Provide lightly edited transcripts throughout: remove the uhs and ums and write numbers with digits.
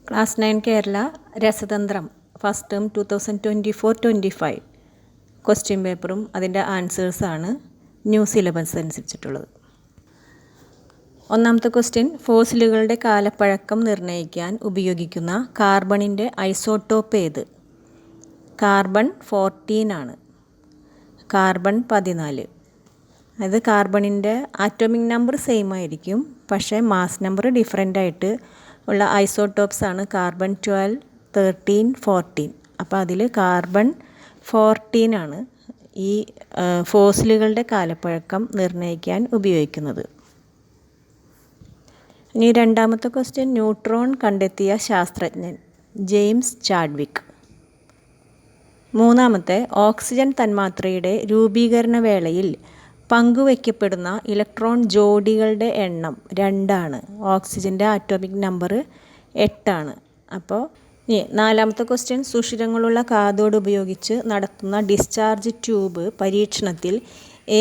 Class 9 Kerala രസതന്ത്രം first term 2024-25 question പേപ്പറും അതിൻ്റെ ആൻസേഴ്സാണ് ന്യൂ സിലബസ് അനുസരിച്ചിട്ടുള്ളത്. ഒന്നാമത്തെ ക്വസ്റ്റ്യൻ, ഫോസിലുകളുടെ കാലപ്പഴക്കം നിർണ്ണയിക്കാൻ ഉപയോഗിക്കുന്ന കാർബണിൻ്റെ ഐസോട്ടോപ്പ് ഏത്? കാർബൺ 14 ആണ്. കാർബൺ 14. അത് കാർബണിൻ്റെ ആറ്റോമിക് നമ്പർ സെയിം ആയിരിക്കും, പക്ഷേ മാസ് നമ്പർ ഡിഫറെൻ്റ് ആയിട്ട് ഉള്ള ഐസോട്ടോപ്സ് ആണ് കാർബൺ 12, 13, 14. അപ്പോൾ അതിൽ കാർബൺ 14 ആണ് ഈ ഫോസിലുകളുടെ കാലപ്പഴക്കം നിർണ്ണയിക്കാൻ ഉപയോഗിക്കുന്നത്. ഇനി രണ്ടാമത്തെ ക്വസ്റ്റ്യൻ, ന്യൂട്രോൺ കണ്ടെത്തിയ ശാസ്ത്രജ്ഞൻ ജെയിംസ് ചാഡ്വിക്. മൂന്നാമത്തെ, ഓക്സിജൻ തന്മാത്രയുടെ രൂപീകരണ വേളയിൽ പങ്കുവയ്ക്കപ്പെടുന്ന ഇലക്ട്രോൺ ജോഡികളുടെ എണ്ണം 2 ആണ്. ഓക്സിജൻ്റെ ആറ്റോമിക് നമ്പർ 8 ആണ്. അപ്പോൾ നാലാമത്തെ ക്വസ്റ്റ്യൻ, സുഷിരങ്ങളുള്ള കാഥോഡ് ഉപയോഗിച്ച് നടത്തുന്ന ഡിസ്ചാർജ് ട്യൂബ് പരീക്ഷണത്തിൽ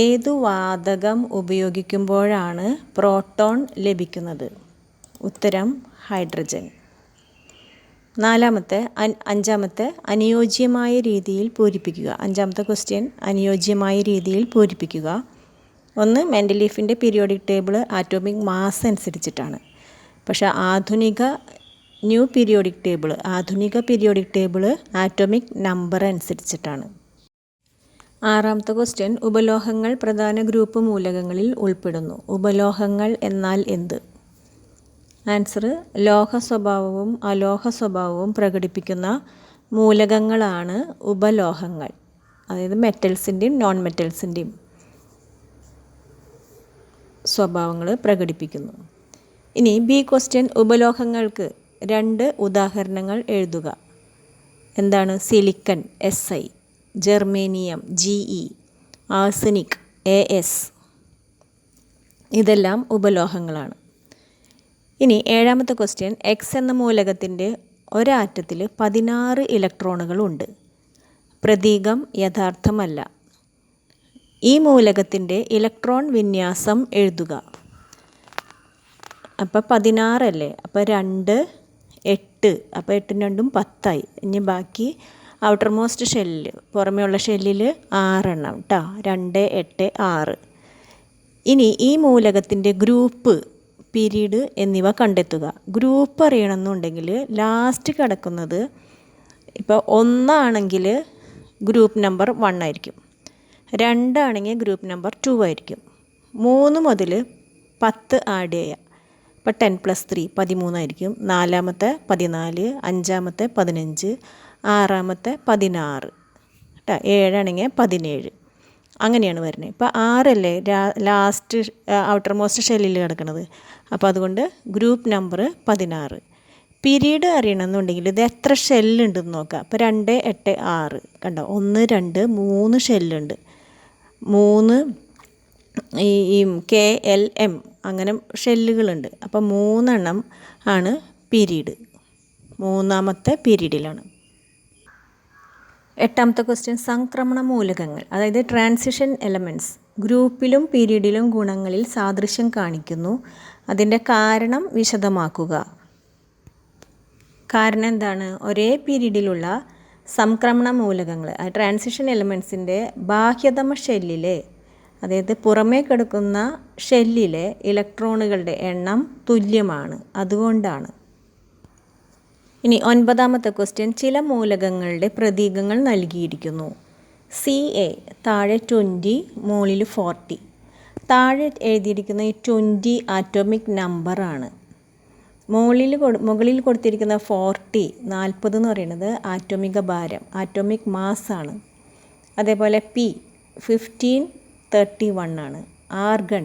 ഏതു വാതകം ഉപയോഗിക്കുമ്പോഴാണ് പ്രോട്ടോൺ ലഭിക്കുന്നത്? ഉത്തരം ഹൈഡ്രജൻ. അഞ്ചാമത്തെ അനുയോജ്യമായ രീതിയിൽ പൂരിപ്പിക്കുക. അഞ്ചാമത്തെ ക്വസ്റ്റ്യൻ, അനുയോജ്യമായ രീതിയിൽ പൂരിപ്പിക്കുക. ഒന്ന്, മെൻഡലീഫിൻ്റെ പീരിയോഡിക് ടേബിൾ ആറ്റോമിക് മാസ് അനുസരിച്ചിട്ടാണ്, പക്ഷേ ആധുനിക പീരിയോഡിക് ടേബിൾ ആറ്റോമിക് നമ്പർ അനുസരിച്ചിട്ടാണ്. ആറാമത്തെ ക്വസ്റ്റ്യൻ, ഉപലോഹങ്ങൾ പ്രധാന ഗ്രൂപ്പ് മൂലകങ്ങളിൽ ഉൾപ്പെടുന്നു. ഉപലോഹങ്ങൾ എന്നാൽ എന്ത്? ആൻസർ, ലോഹ സ്വഭാവവും അലോഹ സ്വഭാവവും പ്രകടിപ്പിക്കുന്ന മൂലകങ്ങളാണ് ഉപലോഹങ്ങൾ. അതായത് മെറ്റൽസിൻ്റെയും നോൺ മെറ്റൽസിൻ്റെയും സ്വഭാവങ്ങൾ പ്രകടിപ്പിക്കുന്നു. ഇനി ബി ക്വസ്റ്റ്യൻ, ഉപലോഹങ്ങൾക്ക് 2 ഉദാഹരണങ്ങൾ എഴുതുക. എന്താണ്? Silicon Si, germanium Ge, arsenic As. ഇതെല്ലാം ഉപലോഹങ്ങളാണ്. ഇനി ഏഴാമത്തെ ക്വസ്റ്റ്യൻ, എക്സ് എന്ന മൂലകത്തിൻ്റെ ഒരാറ്റത്തിൽ 16 ഇലക്ട്രോണുകളുണ്ട്. പ്രതീകം യഥാർത്ഥമല്ല. ഈ മൂലകത്തിൻ്റെ ഇലക്ട്രോൺ വിന്യാസം എഴുതുക. അപ്പോൾ 16 അല്ലേ, അപ്പോൾ 2, 8, അപ്പോൾ 8 2 10 ഇനി ബാക്കി ഔട്ടർ മോസ്റ്റ് ഷെല്ലിൽ, പുറമേയുള്ള ഷെല്ലിൽ 6 എണ്ണം കേട്ടോ. 2, 8, 6. ഇനി ഈ മൂലകത്തിൻ്റെ ഗ്രൂപ്പ്, പീരീഡ് എന്നിവ കണ്ടെത്തുക. ഗ്രൂപ്പ് അറിയണമെന്നുണ്ടെങ്കിൽ ലാസ്റ്റ് കിടക്കുന്നത്, ഇപ്പോൾ 1 ആണെങ്കിൽ ഗ്രൂപ്പ് നമ്പർ 1 ആയിരിക്കും, 2 ആണെങ്കിൽ ഗ്രൂപ്പ് നമ്പർ 2 ആയിരിക്കും, 3 മുതൽ 10 ആഡ് ചെയ്യുക, ഇപ്പോൾ 10 + 3 13 ആയിരിക്കും, 4-മത്തെ 14, 5-മത്തെ 15, 6-മത്തെ 16 കേട്ടോ, 7 ആണെങ്കിൽ 17. അങ്ങനെയാണ് വരുന്നത്. ഇപ്പോൾ 6 അല്ലേ ലാസ്റ്റ് ഔട്ടർ മോസ്റ്റ് ഷെല്ലിൽ കിടക്കുന്നത്, അപ്പോൾ അതുകൊണ്ട് ഗ്രൂപ്പ് നമ്പർ 16. പീരീഡ് അറിയണമെന്നുണ്ടെങ്കിൽ ഇത് എത്ര ഷെല്ലുണ്ടെന്ന് നോക്കാം. അപ്പോൾ 2, 8, 6 കണ്ടോ, 1, 2, 3 ഷെല്ലുണ്ട്. 3 ഈ KLM അങ്ങനെ ഷെല്ലുകളുണ്ട്. അപ്പോൾ 3 എണ്ണം ആണ് പീരീഡ്, 3-മത്തെ പീരീഡിലാണ്. എട്ടാമത്തെ ക്വസ്റ്റ്യൻ, സംക്രമണ മൂലകങ്ങൾ അതായത് ട്രാൻസിഷൻ എലമെൻറ്റ്സ് ഗ്രൂപ്പിലും പീരീഡിലും ഗുണങ്ങളിൽ സാദൃശ്യം കാണിക്കുന്നു. അതിൻ്റെ കാരണം വിശദമാക്കുക. കാരണം എന്താണ്? ഒരേ പീരീഡിലുള്ള സംക്രമണ മൂലകങ്ങൾ, ട്രാൻസിഷൻ എലമെൻറ്റ്സിൻ്റെ ബാഹ്യതമ ഷെല്ലിലെ, അതായത് പുറമേ കിടക്കുന്ന ഷെല്ലിലെ ഇലക്ട്രോണുകളുടെ എണ്ണം തുല്യമാണ്, അതുകൊണ്ടാണ്. ഇനി 9-മത്തെ ക്വസ്റ്റ്യൻ, ചില മൂലകങ്ങളുടെ പ്രതീകങ്ങൾ നൽകിയിരിക്കുന്നു. Ca താഴെ 20, മുകളിൽ 40. താഴെ എഴുതിയിരിക്കുന്ന ഈ 20 ആറ്റോമിക് നമ്പറാണ്. മുകളിൽ കൊടുത്തിരിക്കുന്ന 40 എന്ന് പറയുന്നത് ആറ്റോമിക ഭാരം, ആറ്റോമിക് മാസ്സാണ്. അതേപോലെ P 15 31 ആണ്. Argon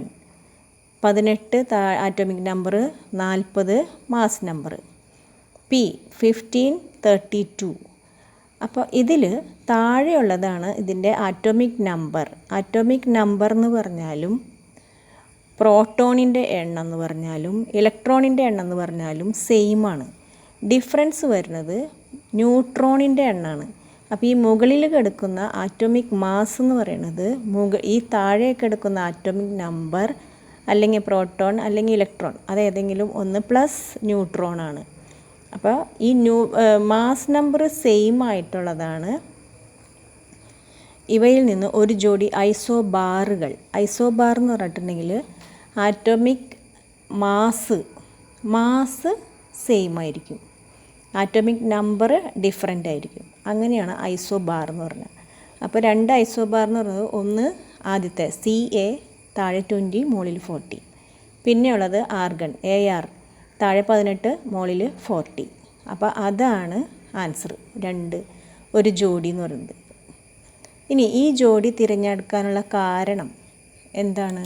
18 atomic number, 40 mass number. P 15 32. അപ്പോൾ ഇതിൽ താഴെയുള്ളതാണ് ഇതിൻ്റെ ആറ്റോമിക് നമ്പർ. ആറ്റോമിക് നമ്പർ എന്ന് പറഞ്ഞാലും പ്രോട്ടോണിൻ്റെ എണ്ണം എന്ന് പറഞ്ഞാലും ഇലക്ട്രോണിൻ്റെ എണ്ണം എന്ന് പറഞ്ഞാലും സെയിം ആണ്. ഡിഫറൻസ് വരുന്നത് ന്യൂട്രോണിൻ്റെ എണ്ണമാണ്. അപ്പോൾ ഈ മുകളിൽ കിടക്കുന്ന ആറ്റോമിക് മാസ് എന്ന് പറയുന്നത് ഈ താഴെ കിടക്കുന്ന ആറ്റോമിക് നമ്പർ അല്ലെങ്കിൽ പ്രോട്ടോൺ അല്ലെങ്കിൽ ഇലക്ട്രോൺ, അതേതെങ്കിലും ഒന്ന് പ്ലസ് ന്യൂട്രോൺ ആണ്. അപ്പോൾ ഈ മാസ് നമ്പർ സെയിം ആയിട്ടുള്ളതാണ് ഇവയിൽ നിന്ന് ഒരു ജോഡി ഐസോബാറുകൾ. ഐസോബാർ എന്ന് പറഞ്ഞിട്ടുണ്ടെങ്കിൽ ആറ്റോമിക് മാസ് സെയിം ആയിരിക്കും, ആറ്റോമിക് നമ്പർ ഡിഫറൻ്റ് ആയിരിക്കും. അങ്ങനെയാണ് ഐസോബാർ എന്ന് പറഞ്ഞത്. അപ്പോൾ രണ്ട് ഐസോബാർ എന്ന് പറയുന്നത് ഒന്ന് ആദ്യത്തെ CA താഴെ 20 മുകളിൽ 40, പിന്നെയുള്ളത് ആർഗൺ AR താഴെ 18 മുകളിൽ 40. അപ്പോൾ അതാണ് ആൻസർ, ഒരു ജോഡി എന്ന് പറയുന്നത്. ഇനി ഈ ജോഡി തിരഞ്ഞെടുക്കാനുള്ള കാരണം എന്താണ്?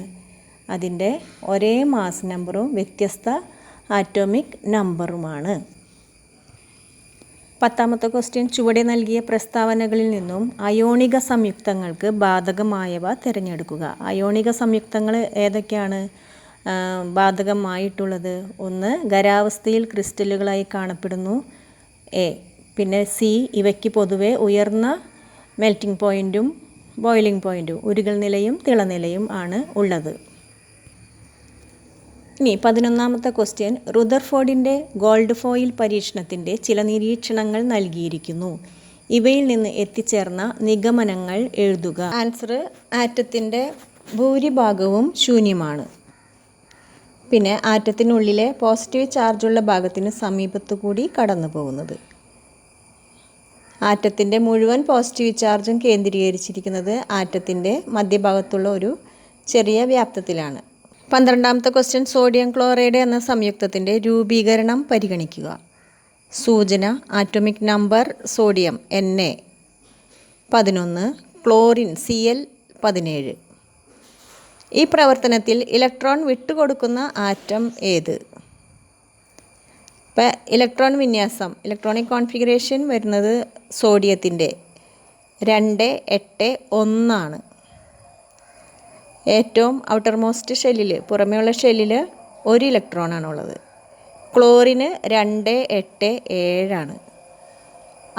അതിൻ്റെ ഒരേ മാസ് നമ്പറും വ്യത്യസ്ത ആറ്റോമിക് നമ്പറുമാണ്. 10ാമത്തെ ക്വസ്റ്റ്യൻ, ചുവടെ നൽകിയ പ്രസ്താവനകളിൽ നിന്നും അയോണിക സംയുക്തങ്ങൾക്ക് ബാധകമായവ തിരഞ്ഞെടുക്കുക. അയോണിക സംയുക്തങ്ങൾ ഏതൊക്കെയാണ് ബാധകമായിട്ടുള്ളത്? ഒന്ന്, ഖരാവസ്ഥയിൽ ക്രിസ്റ്റലുകളായി കാണപ്പെടുന്നു, A. പിന്നെ C, ഇവയ്ക്ക് പൊതുവെ ഉയർന്ന മെൽറ്റിംഗ് പോയിൻറ്റും ബോയിലിംഗ് പോയിൻറ്റും ഉരുകൽ നിലയും തിളനിലയും ആണ് ഉള്ളത്. ഇനി 11ാമത്തെ ക്വസ്റ്റ്യൻ, റുദർഫോർഡിൻ്റെ ഗോൾഡ് ഫോയിൽ പരീക്ഷണത്തിൻ്റെ ചില നിരീക്ഷണങ്ങൾ നൽകിയിരിക്കുന്നു. ഇവയിൽ നിന്ന് എത്തിച്ചേർന്ന നിഗമനങ്ങൾ എഴുതുക. ആൻസർ, ആറ്റത്തിൻ്റെ ഭൂരിഭാഗവും ശൂന്യമാണ്. പിന്നെ ആറ്റത്തിനുള്ളിലെ പോസിറ്റീവ് ചാർജുള്ള ഭാഗത്തിന് സമീപത്തു കൂടി കടന്നു പോകുന്നത്. ആറ്റത്തിൻ്റെ മുഴുവൻ പോസിറ്റീവ് ചാർജും കേന്ദ്രീകരിച്ചിരിക്കുന്നത് ആറ്റത്തിൻ്റെ മധ്യഭാഗത്തുള്ള ഒരു ചെറിയ വ്യാപ്തത്തിലാണ്. 12ാമത്തെ ക്വസ്റ്റ്യൻ, സോഡിയം ക്ലോറൈഡ് എന്ന സംയുക്തത്തിൻ്റെ രൂപീകരണം പരിഗണിക്കുക. സൂചന, atomic number sodium Na 11, chlorine Cl 17. ഈ പ്രവർത്തനത്തിൽ ഇലക്ട്രോൺ വിട്ടുകൊടുക്കുന്ന ആറ്റം ഏത്? ഇപ്പം ഇലക്ട്രോൺ വിന്യാസം, ഇലക്ട്രോണിക് കോൺഫിഗറേഷൻ വരുന്നത് സോഡിയത്തിൻ്റെ 2, 8, 1 ആണ്. ഏറ്റവും ഔട്ടർമോസ്റ്റ് ഷെല്ലിൽ, പുറമേയുള്ള ഷെല്ലിൽ 1 ഇലക്ട്രോണാണുള്ളത്. ക്ലോറിന് 2, 8, 7 ആണ്.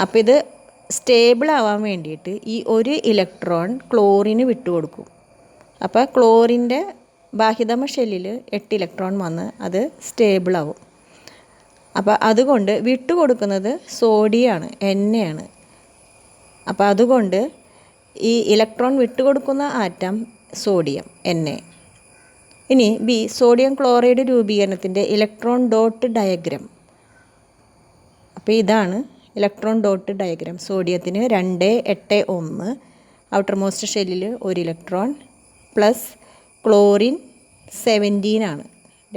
അപ്പോൾ ഇത് സ്റ്റേബിൾ ആവാൻ വേണ്ടിയിട്ട് ഈ 1 ഇലക്ട്രോൺ ക്ലോറിന് വിട്ടുകൊടുക്കും. അപ്പോൾ ക്ലോറിൻ്റെ ബാഹ്യതമ ഷെല്ലിൽ 8 ഇലക്ട്രോൺ വന്ന് അത് സ്റ്റേബിളാവും. അപ്പോൾ അതുകൊണ്ട് വിട്ടുകൊടുക്കുന്നത് സോഡിയമാണ്, Na ആണ്. അപ്പോൾ അതുകൊണ്ട് ഈ ഇലക്ട്രോൺ വിട്ടുകൊടുക്കുന്ന ആറ്റം സോഡിയം Na. ഇനി B, സോഡിയം ക്ലോറൈഡ് രൂപീകരണത്തിൻ്റെ ഇലക്ട്രോൺ ഡോട്ട് ഡയഗ്രാം. അപ്പോൾ ഇതാണ് ഇലക്ട്രോൺ ഡോട്ട് ഡയഗ്രാം. സോഡിയത്തിന് 2, 8, 1 ഔട്ടർമോസ്റ്റ് ഷെല്ലിൽ 1 ഇലക്ട്രോൺ പ്ലസ് ക്ലോറിൻ 17 ആണ്.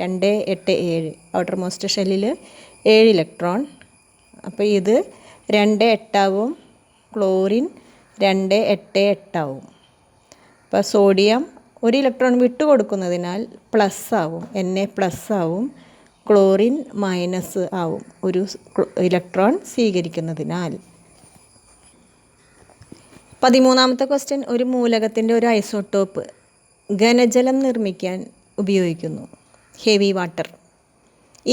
2, 8, 7 ഔട്ടർമോസ്റ്റ് ഷെല്ലിൽ 7 ഇലക്ട്രോൺ. അപ്പോൾ ഇത് 2, 8 ആവും, ക്ലോറിൻ 2, 8, 8 ആവും. അപ്പോൾ സോഡിയം 1 ഇലക്ട്രോൺ വിട്ടുകൊടുക്കുന്നതിനാൽ പ്ലസ് ആവും, Na പ്ലസ് ആവും, ക്ലോറിൻ മൈനസ് ആവും 1 ഇലക്ട്രോൺ സ്വീകരിക്കുന്നതിനാൽ. 13ാമത്തെ ക്വസ്റ്റ്യൻ, ഒരു മൂലകത്തിൻ്റെ ഒരു ഐസോട്ടോപ്പ് ഘനജലം നിർമ്മിക്കാൻ ഉപയോഗിക്കുന്നു, ഹെവി വാട്ടർ.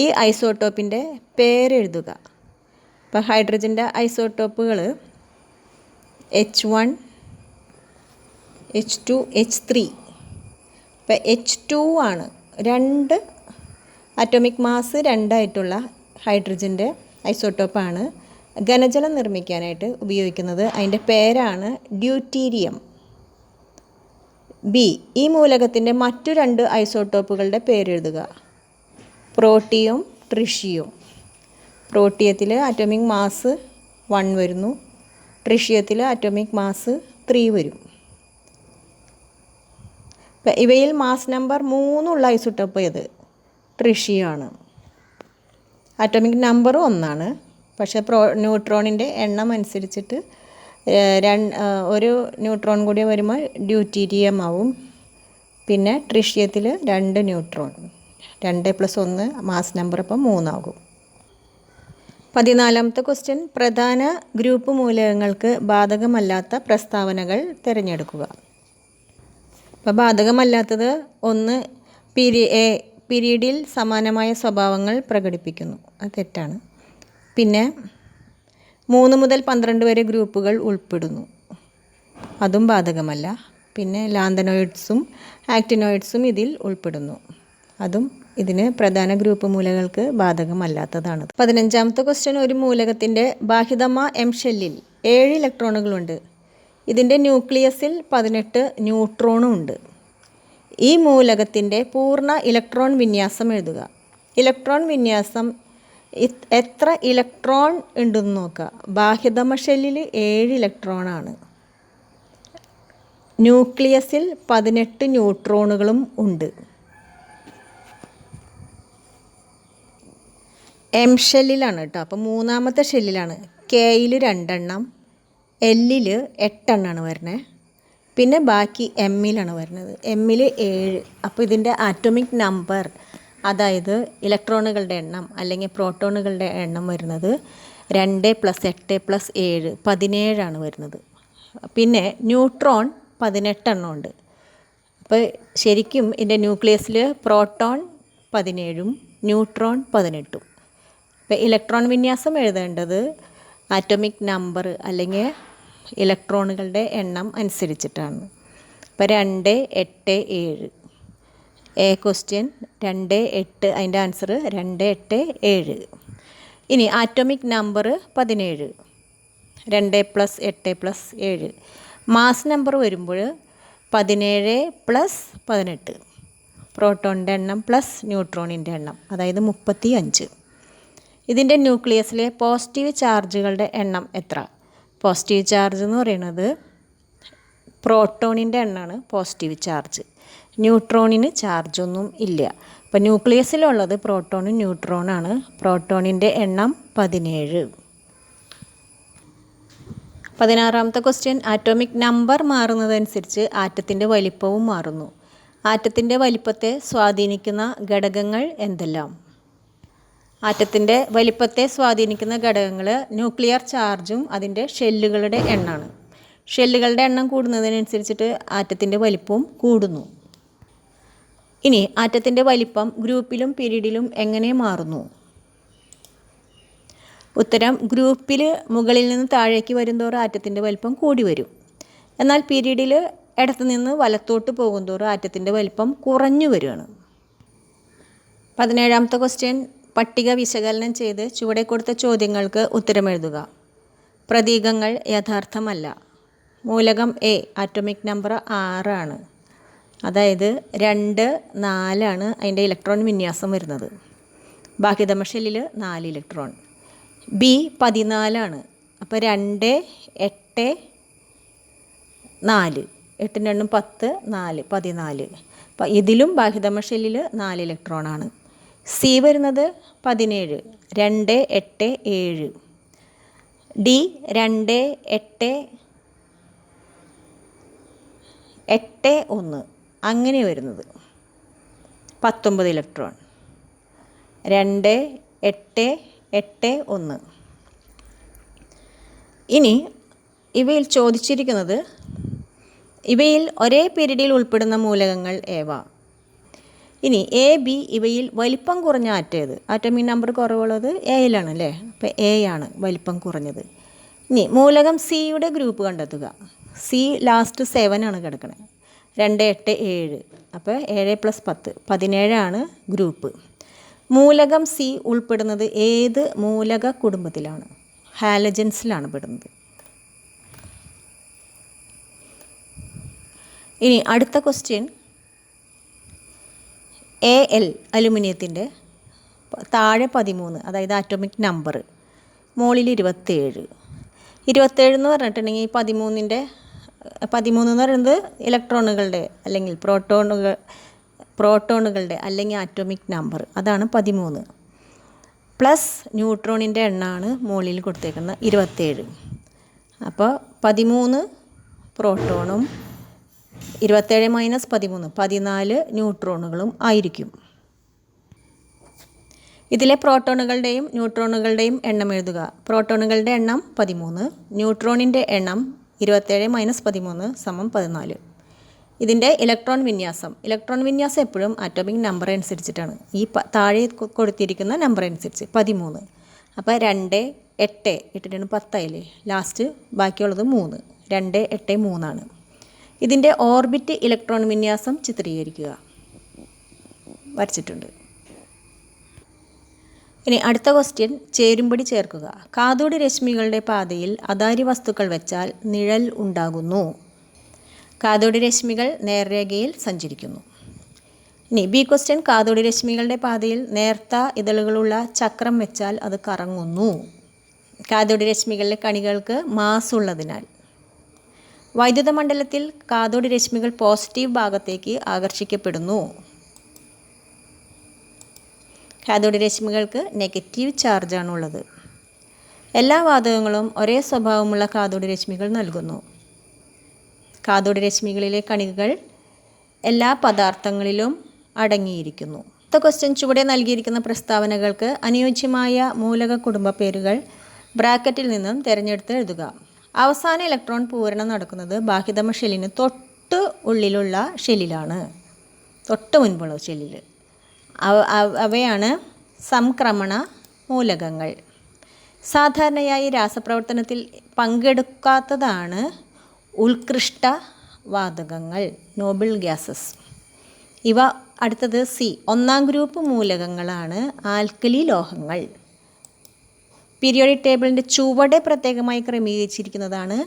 ഈ ഐസോട്ടോപ്പിൻ്റെ പേരെഴുതുക. ഇപ്പോൾ ഹൈഡ്രജൻ്റെ ഐസോട്ടോപ്പുകൾ H1, H2, H3. ഇപ്പോൾ H2 ആണ് 2 അറ്റോമിക് മാസ് 2 ആയിട്ടുള്ള ഹൈഡ്രജൻ്റെ ഐസോട്ടോപ്പാണ് ഘനജലം നിർമ്മിക്കാനായിട്ട് ഉപയോഗിക്കുന്നത്. അതിൻ്റെ പേരാണ് ഡ്യൂറ്റീരിയം. B, ഈ മൂലകത്തിൻ്റെ മറ്റു 2 ഐസോട്ടോപ്പുകളുടെ പേരെഴുതുക. Protium, tritium. പ്രോട്ടിയത്തിൽ അറ്റോമിക് മാസ് 1 വരുന്നു, ട്രിഷ്യത്തിൽ അറ്റോമിക് മാസ് 3 വരും. ഇവയിൽ മാസ് നമ്പർ 3 ഉള്ള ഐസോട്ടോപ്പ് ഏത്? ട്രിഷ്യമാണ്. അറ്റോമിക് നമ്പർ 1 പക്ഷേ ന്യൂട്രോണിൻ്റെ എണ്ണം അനുസരിച്ചിട്ട് 1 ന്യൂട്രോൺ കൂടി വരുമ്പോൾ ഡ്യൂറ്റീരിയം ആവും. പിന്നെ ട്രിഷ്യത്തിൽ 2 ന്യൂട്രോൺ, 2 + 1 മാസ് നമ്പർ അപ്പം 3 ആകും. 14ാമത്തെ ക്വസ്റ്റ്യൻ, പ്രധാന ഗ്രൂപ്പ് മൂലകങ്ങൾക്ക് ബാധകമല്ലാത്ത പ്രസ്താവനകൾ തിരഞ്ഞെടുക്കുക. അപ്പോൾ ബാധകമല്ലാത്തത് 1, പീരീഡിൽ സമാനമായ സ്വഭാവങ്ങൾ പ്രകടിപ്പിക്കുന്നു, അത് തെറ്റാണ്. പിന്നെ 3 മുതൽ 12 വരെ ഗ്രൂപ്പുകൾ ഉൾപ്പെടുന്നു, അതും ബാധകമല്ല. പിന്നെ ലാന്തനോയിഡ്സും ആക്റ്റിനോയിഡ്സും ഇതിൽ ഉൾപ്പെടുന്നു, അതും ഇതിന് പ്രധാന ഗ്രൂപ്പ് മൂലകങ്ങൾക്ക് ബാധകമല്ലാത്തതാണ്. 15ാമത്തെ ക്വസ്റ്റ്യൻ, ഒരു മൂലകത്തിൻ്റെ ബാഹ്യതമ എം ഷെല്ലിൽ 7 ഇലക്ട്രോണുകളുണ്ട്. ഇതിൻ്റെ ന്യൂക്ലിയസിൽ 18 ന്യൂട്രോണും ഉണ്ട്. ഈ മൂലകത്തിൻ്റെ പൂർണ്ണ ഇലക്ട്രോൺ വിന്യാസം എഴുതുക. ഇലക്ട്രോൺ വിന്യാസം എത്ര ഇലക്ട്രോൺ ഉണ്ടെന്ന് നോക്കുക. ബാഹ്യതമ ഷെല്ലിൽ 7 ഇലക്ട്രോണാണ്. ന്യൂക്ലിയസിൽ 18 ന്യൂട്രോണുകളും ഉണ്ട്. എം ഷെല്ലിലാണ് കേട്ടോ. അപ്പോൾ 3ാമത്തെ ഷെല്ലിലാണ്. കെയിൽ 2 എണ്ണം, എല്ലിൽ 8 എണ്ണമാണ് വരുന്നത്. പിന്നെ ബാക്കി എമ്മിലാണ് വരുന്നത്. എമ്മിൽ 7. അപ്പോൾ ഇതിൻ്റെ ആറ്റോമിക് നമ്പർ, അതായത് ഇലക്ട്രോണുകളുടെ എണ്ണം അല്ലെങ്കിൽ പ്രോട്ടോണുകളുടെ എണ്ണം വരുന്നത് 2 + 8 + 7 17 വരുന്നത്. പിന്നെ ന്യൂട്രോൺ 18 എണ്ണം ഉണ്ട്. അപ്പോൾ ശരിക്കും ഇതിൻ്റെ ന്യൂക്ലിയസിൽ പ്രോട്ടോൺ 17ഉം ന്യൂട്രോൺ 18ഉം. അപ്പോൾ ഇലക്ട്രോൺ വിന്യാസം എഴുതേണ്ടത് ആറ്റോമിക് നമ്പർ അല്ലെങ്കിൽ ഇലക്ട്രോണുകളുടെ എണ്ണം അനുസരിച്ചിട്ടാണ്. അപ്പോൾ 2, 8, 7. ക്വസ്റ്റ്യൻ 2, 8, അതിൻ്റെ ആൻസർ 2, 8, 7. ഇനി ആറ്റോമിക് നമ്പർ 17, 2 + 8 + 7. മാസ് നമ്പർ വരുമ്പോൾ 17 + 18. പ്രോട്ടോണിൻ്റെ എണ്ണം പ്ലസ് ന്യൂട്രോണിൻ്റെ എണ്ണം, അതായത് 35. ഇതിൻ്റെ ന്യൂക്ലിയസിലെ പോസിറ്റീവ് ചാർജുകളുടെ എണ്ണം എത്ര? പോസിറ്റീവ് ചാർജ് എന്ന് പറയുന്നത് പ്രോട്ടോണിൻ്റെ എണ്ണമാണ് പോസിറ്റീവ് ചാർജ്. ന്യൂട്രോണിന് ചാർജൊന്നും ഇല്ല. അപ്പോൾ ന്യൂക്ലിയസിലുള്ളത് പ്രോട്ടോണും ന്യൂട്രോണാണ്. പ്രോട്ടോണിൻ്റെ എണ്ണം 17. 16ാമത്തെ ക്വസ്റ്റ്യൻ, ആറ്റോമിക് നമ്പർ മാറുന്നതനുസരിച്ച് ആറ്റത്തിൻ്റെ വലിപ്പവും മാറുന്നു. ആറ്റത്തിൻ്റെ വലിപ്പത്തെ സ്വാധീനിക്കുന്ന ഘടകങ്ങൾ എന്തെല്ലാം? ആറ്റത്തിൻ്റെ വലിപ്പത്തെ സ്വാധീനിക്കുന്ന ഘടകങ്ങൾ ന്യൂക്ലിയർ ചാർജും അതിൻ്റെ ഷെല്ലുകളുടെ എണ്ണമാണ്. ഷെല്ലുകളുടെ എണ്ണം കൂടുന്നതിനനുസരിച്ചിട്ട് ആറ്റത്തിൻ്റെ വലിപ്പവും കൂടുന്നു. ഇനി ആറ്റത്തിൻ്റെ വലിപ്പം ഗ്രൂപ്പിലും പീരീഡിലും എങ്ങനെ മാറുന്നു? ഉത്തരം, ഗ്രൂപ്പിൽ മുകളിൽ നിന്ന് താഴേക്ക് വരുന്തോറും ആറ്റത്തിൻ്റെ വലിപ്പം കൂടി വരും. എന്നാൽ പീരീഡിൽ ഇടത്തു നിന്ന് വലത്തോട്ട് പോകുന്തോറും ആറ്റത്തിൻ്റെ വലിപ്പം കുറഞ്ഞു വരികയാണ്. 17ാമത്തെ ക്വസ്റ്റ്യൻ, പട്ടിക വിശകലനം ചെയ്ത് ചുവടെ കൊടുത്ത ചോദ്യങ്ങൾക്ക് ഉത്തരമെഴുതുക. പ്രതീകങ്ങൾ യഥാർത്ഥമല്ല. മൂലകം എ ആറ്റോമിക് നമ്പർ 6 ആണ്. അതായത് 2, 4 അതിൻ്റെ ഇലക്ട്രോൺ വിന്യാസം വരുന്നത്. ബാഹ്യതമ ഷെല്ലിൽ 4 ഇലക്ട്രോൺ. ബി 14. അപ്പോൾ 2, 8, 4. 8 2 10, 4 14. അപ്പോൾ ഇതിലും ബാഹ്യതമ ഷെല്ലിൽ 4 ഇലക്ട്രോണാണ്. സി വരുന്നത് 17, 2, 8, 7. ഡി 2, 8, 8, 1 അങ്ങനെ വരുന്നത് 19 ഇലക്ട്രോൺ. 2, 8, 8, 1. ഇനി ഇവയിൽ ചോദിച്ചിരിക്കുന്നത്, ഇവയിൽ ഒരേ പീരീഡിൽ ഉൾപ്പെടുന്ന മൂലകങ്ങൾ ഏവ? ഇനി എ, ബി ഇവയിൽ വലിപ്പം കുറഞ്ഞ ആറ്റേത്? ആറ്റോമിക് നമ്പർ കുറവുള്ളത് എയിലാണ് അല്ലേ. അപ്പോൾ എ ആണ് വലിപ്പം കുറഞ്ഞത്. ഇനി മൂലകം സിയുടെ ഗ്രൂപ്പ് കണ്ടെത്തുക. സി ലാസ്റ്റ് 7 ആണ് കിടക്കുന്നത്. 2, 8, 7. അപ്പോൾ 7 + 10 17 ഗ്രൂപ്പ്. മൂലകം സി ഉൾപ്പെടുന്നത് ഏത് മൂലക കുടുംബത്തിലാണ്? ഹാലജൻസിലാണ് പെടുന്നത്. ഇനി അടുത്ത ക്വസ്റ്റ്യൻ, Al അലുമിനിയത്തിൻ്റെ താഴെ 13, അതായത് ആറ്റോമിക് നമ്പർ, മുകളിൽ 27. 27 എന്ന് പറഞ്ഞിട്ടുണ്ടെങ്കിൽ 13 എന്ന് പറയുന്നത് ഇലക്ട്രോണുകളുടെ അല്ലെങ്കിൽ പ്രോട്ടോണുകളുടെ അല്ലെങ്കിൽ ആറ്റോമിക് നമ്പർ, അതാണ് 13. പ്ലസ് ന്യൂട്രോണിൻ്റെ എണ്ണമാണ് മുകളിൽ കൊടുത്തേക്കുന്നത് 27. അപ്പോൾ 13 പ്രോട്ടോണും 27 - 13 14 ന്യൂട്രോണുകളും ആയിരിക്കും. ഇതിലെ പ്രോട്ടോണുകളുടെയും ന്യൂട്രോണുകളുടെയും എണ്ണം എഴുതുക. പ്രോട്ടോണുകളുടെ എണ്ണം 13, ന്യൂട്രോണിൻ്റെ എണ്ണം 27 - 13 = 14. ഇതിൻ്റെ ഇലക്ട്രോൺ വിന്യാസം എപ്പോഴും ആറ്റോമിക് നമ്പർ അനുസരിച്ചിട്ടാണ്. ഈ താഴെ കൊടുത്തിരിക്കുന്ന നമ്പർ അനുസരിച്ച് 13. അപ്പോൾ 2, 8 8 2 10 ആയില്ലേ. ലാസ്റ്റ് ബാക്കിയുള്ളത് 3. 2, 8, 3 ഇതിൻ്റെ ഓർബിറ്റ് ഇലക്ട്രോൺ വിന്യാസം ചിത്രീകരിക്കുക. വരച്ചിട്ടുണ്ട്. ഇനി അടുത്ത ക്വസ്റ്റ്യൻ, ചേരുംപടി ചേർക്കുക. കാഥോഡ് രശ്മികളുടെ പാതയിൽ അതാര്യ വസ്തുക്കൾ വെച്ചാൽ നിഴൽ ഉണ്ടാകുന്നു. കാഥോഡ് രശ്മികൾ നേർരേഖയിൽ സഞ്ചരിക്കുന്നു. ഇനി ബി ക്വസ്റ്റ്യൻ, കാഥോഡ് രശ്മികളുടെ പാതയിൽ നേർത്ത ഇതളുകളുള്ള ചക്രം വെച്ചാൽ അത് കറങ്ങുന്നു. കാഥോഡ് രശ്മികളിലെ കണികൾക്ക് മാസ് ഉള്ളതിനാൽ. വൈദ്യുത മണ്ഡലത്തിൽ കാഥോഡ് രശ്മികൾ പോസിറ്റീവ് ഭാഗത്തേക്ക് ആകർഷിക്കപ്പെടുന്നു. Cathode രശ്മികൾക്ക് negative ചാർജാണുള്ളത്. എല്ലാ വാതകങ്ങളും ഒരേ സ്വഭാവമുള്ള കാഥോഡ് രശ്മികൾ നൽകുന്നു. കാഥോഡ് രശ്മികളിലെ കണികകൾ എല്ലാ പദാർത്ഥങ്ങളിലും അടങ്ങിയിരിക്കുന്നു. അടുത്ത ക്വസ്റ്റ്യൻ, ചുവടെ നൽകിയിരിക്കുന്ന പ്രസ്താവനകൾക്ക് അനുയോജ്യമായ മൂലക കുടുംബ പേരുകൾ ബ്രാക്കറ്റിൽ നിന്നും തിരഞ്ഞെടുത്ത് എഴുതുക. അവസാന ഇലക്ട്രോൺ പൂരണം നടക്കുന്നത് ബാഹ്യതമ ഷെല്ലിന് തൊട്ട് ഉള്ളിലുള്ള ഷെല്ലിലാണ്, തൊട്ട് മുൻപുള്ള ഷെല്ലിൽ. അവയാണ് സംക്രമണ മൂലകങ്ങൾ. സാധാരണയായി രാസപ്രവർത്തനത്തിൽ പങ്കെടുക്കാത്തതാണ് ഉത്കൃഷ്ട വാതകങ്ങൾ, നോബിൾ ഗ്യാസസ്. ഇവ അടുത്തത് സി, ഒന്നാം ഗ്രൂപ്പ് മൂലകങ്ങളാണ് ആൽക്കലി ലോഹങ്ങൾ. പീരിയോഡിക് ടേബിളിൻ്റെ ചുവടെ പ്രത്യേകമായി ക്രമീകരിച്ചിരിക്കുന്നതാണ്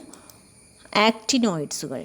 ആക്റ്റിനോയിഡ്സുകൾ.